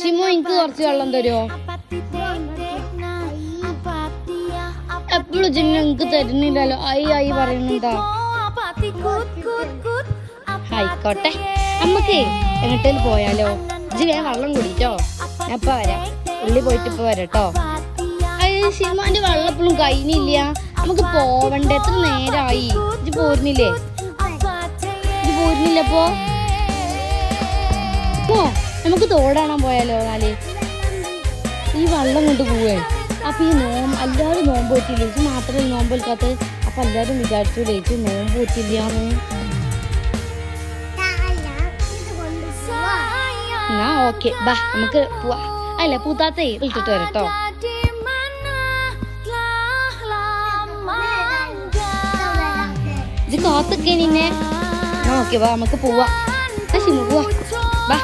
ഷിമു എനിക്ക് കുറച്ച് വെള്ളം തരുമോ? എപ്പോഴും ജിന്നു എനിക്ക് തരുന്നില്ലല്ലോ. ആയി പറയുന്നുണ്ടോ? ആയിക്കോട്ടെ, നമ്മക്ക് എങ്ങോട്ടേലും പോയാലോ? ഇജ്ജ് ഞാൻ വെള്ളം കുടിച്ചോ? ഞാൻ ഇപ്പൊ വരാം, ഉള്ളി പോയിട്ട് ഇപ്പൊ വരട്ടോ. ഷിമാന്റെ വെള്ളം എപ്പോഴും കഴിഞ്ഞില്ല. നമുക്ക് പോവണ്ടേ? എത്ര നേരായി. ഇജ്ജ് പോരുന്നില്ലേ? പോരുന്നില്ലപ്പോ നമുക്ക് തോടാണാൻ പോയാലോ? എന്നാല് ഈ വെള്ളം കൊണ്ട് പോവേ. അപ്പൊ ഈ എല്ലാവരും നോമ്പ് പറ്റില്ല. ഇത് മാത്രമല്ല നോമ്പ് വെക്കാത്തത്. അപ്പൊ എല്ലാരും വിചാരിച്ചു ചേച്ചി നോമ്പ് പറ്റില്ലാന്ന്. എന്നാ ഓക്കെ, ബാ നമുക്ക് പോവാ. അല്ല പൂത്താത്തേ ഇട്ടിട്ട് വരട്ടോ. ഇത് കാത്തൊക്കെ നിന്നെ. ഓക്കെ, വാ നമുക്ക് പോവാ. പോവാ, ബാ.